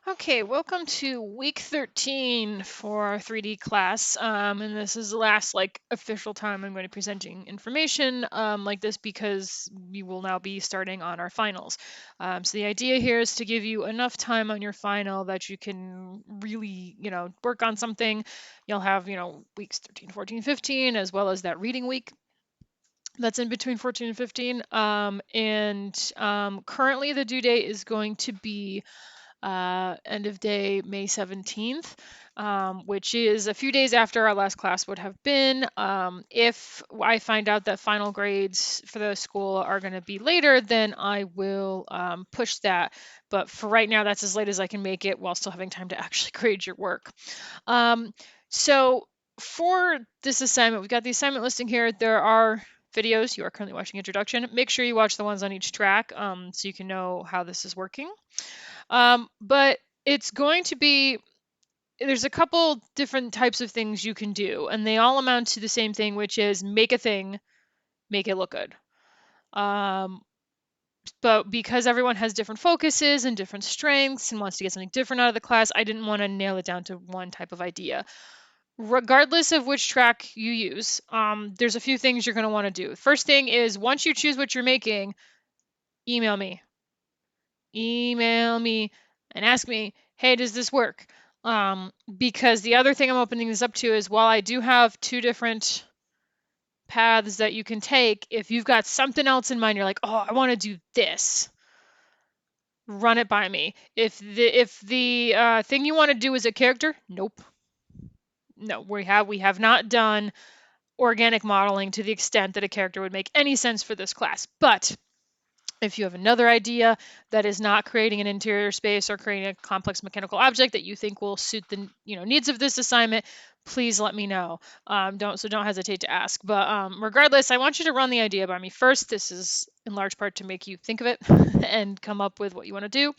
Okay, welcome to week 13 for our 3D class. And this is the last official time I'm going to be presenting information like this because we will now be starting on our finals. So the idea here is to give you enough time on your final that you can really, work on something. You'll have, weeks 13, 14, 15, as well as that reading week that's in between 14 and 15. And currently the due date is going to be end of day May 17th, which is a few days after our last class would have been. If I find out that final grades for the school are going to be later, then I will push that. But for right now, that's as late as I can make it while still having time to actually grade your work. So for this assignment, we've got the assignment listing here. There are videos. You are currently watching introduction. Make sure you watch the ones on each track so you can know how this is working. But it's going to be, there's a couple different types of things you can do, and they all amount to the same thing, which is make a thing, make it look good. But because everyone has different focuses and different strengths and wants to get something different out of the class, I didn't want to nail it down to one type of idea. Regardless of which track you use, there's a few things you're going to want to do. First thing is, once you choose what you're making, email me. Email me and ask me, hey, does this work? Because the other thing I'm opening this up to is, while I do have two different paths that you can take, if you've got something else in mind, you're like, oh, I want to do this, run it by me. If the thing you want to do is a character, nope. No, we have not done organic modeling to the extent that a character would make any sense for this class. But if you have another idea that is not creating an interior space or creating a complex mechanical object that you think will suit the needs of this assignment, please let me know. Don't hesitate to ask. But regardless, I want you to run the idea by me first. This is in large part to make you think of it and come up with what you want to do.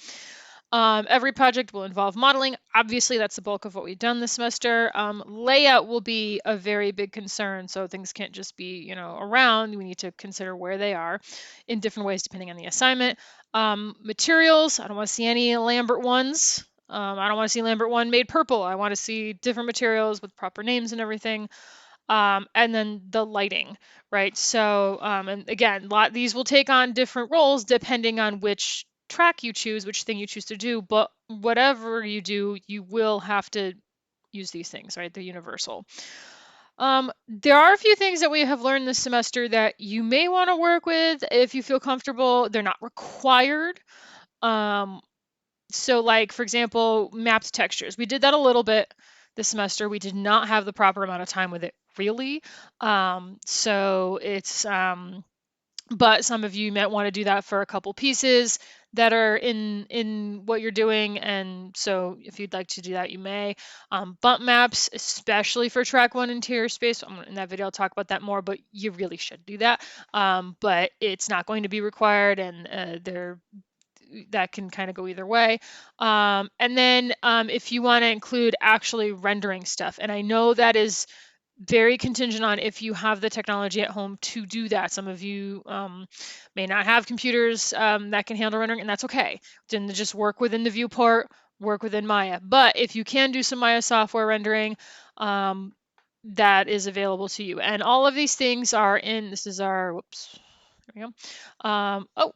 Every project will involve modeling. Obviously, that's the bulk of what we've done this semester. Layout will be a very big concern, so things can't just be, around. We need to consider where they are in different ways depending on the assignment. Materials, I don't want to see any Lambert ones. I don't want to see Lambert 1 made purple. I want to see different materials with proper names and everything. And then the lighting, right? So, and again, these will take on different roles depending on which track you choose, which thing you choose to do. But whatever you do, you will have to use these things, right? They're universal. There are a few things that we have learned this semester that you may want to work with if you feel comfortable. They're not required. So like, for example, mapped textures. We did that a little bit this semester. We did not have the proper amount of time with it, really. So it's, but some of you might want to do that for a couple pieces that are in what you're doing, and so if you'd like to do that, you may. Bump maps, especially for track 1 interior space, in that video I'll talk about that more, but you really should do that. But it's not going to be required, and that can kind of go either way. And then if you want to include actually rendering stuff, and I know that is very contingent on if you have the technology at home to do that. Some of you may not have computers that can handle rendering, and that's okay. Then just work within the viewport, work within Maya. But if you can do some Maya software rendering, that is available to you. And all of these things are in, this is our, whoops, there we go. Oh,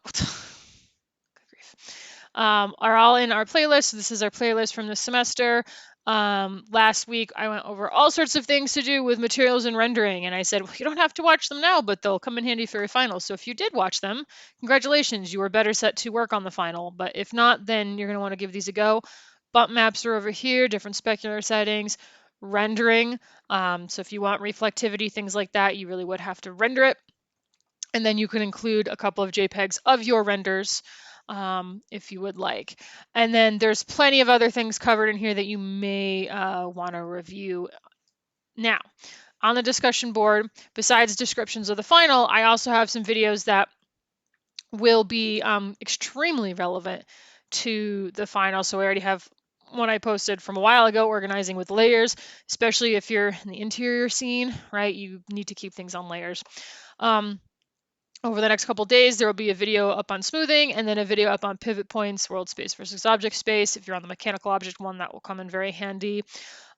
are all in our playlist. This is our playlist from this semester. Last week, I went over all sorts of things to do with materials and rendering, and I said, well, you don't have to watch them now, but they'll come in handy for your final. So if you did watch them, congratulations, you were better set to work on the final. But if not, then you're going to want to give these a go. Bump maps are over here, different specular settings, rendering. So if you want reflectivity, things like that, you really would have to render it. And then you can include a couple of JPEGs of your renders if you would like. And then there's plenty of other things covered in here that you may want to review. Now, on the discussion board, besides descriptions of the final, I also have some videos that will be extremely relevant to the final. So I already have one I posted from a while ago, organizing with layers, especially if you're in the interior scene, right? You need to keep things on layers. Over the next couple days, there will be a video up on smoothing and then a video up on pivot points, world space versus object space. If you're on the mechanical object one, that will come in very handy.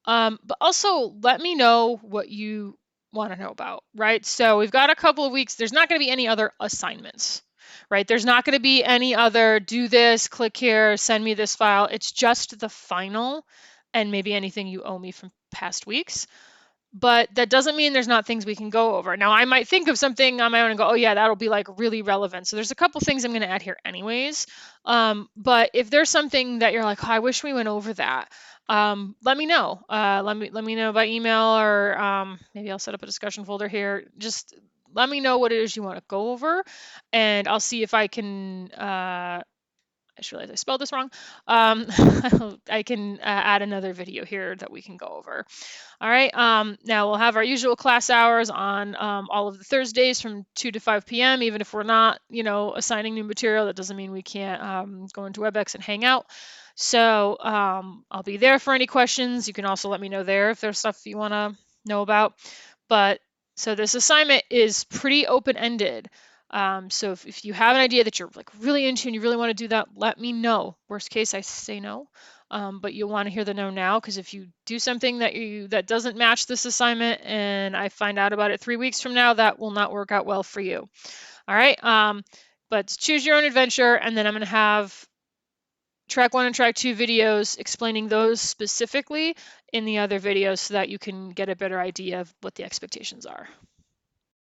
But also let me know what you want to know about, right? So we've got a couple of weeks. There's not going to be any other assignments, right? There's not going to be any other do this, click here, send me this file. It's just the final and maybe anything you owe me from past weeks. But that doesn't mean there's not things we can go over. Now, I might think of something on my own and go, oh, yeah, that'll be like really relevant. So there's a couple things I'm going to add here anyways. But if there's something that you're like, oh, I wish we went over that, let me know. Let me know by email, or maybe I'll set up a discussion folder here. Just let me know what it is you want to go over, and I'll see if I can. I just realized I spelled this wrong. I can add another video here that we can go over. All right. Now we'll have our usual class hours on all of the Thursdays from 2 to 5 p.m. Even if we're not, assigning new material, that doesn't mean we can't go into WebEx and hang out. So I'll be there for any questions. You can also let me know there if there's stuff you want to know about. But so this assignment is pretty open-ended. So if you have an idea that you're like really into and you really want to do that, let me know. Worst case, I say no. But you'll want to hear the no now, because if you do something that doesn't match this assignment and I find out about it 3 weeks from now, that will not work out well for you. All right. But choose your own adventure, and then I'm going to have track 1 and track 2 videos explaining those specifically in the other videos so that you can get a better idea of what the expectations are.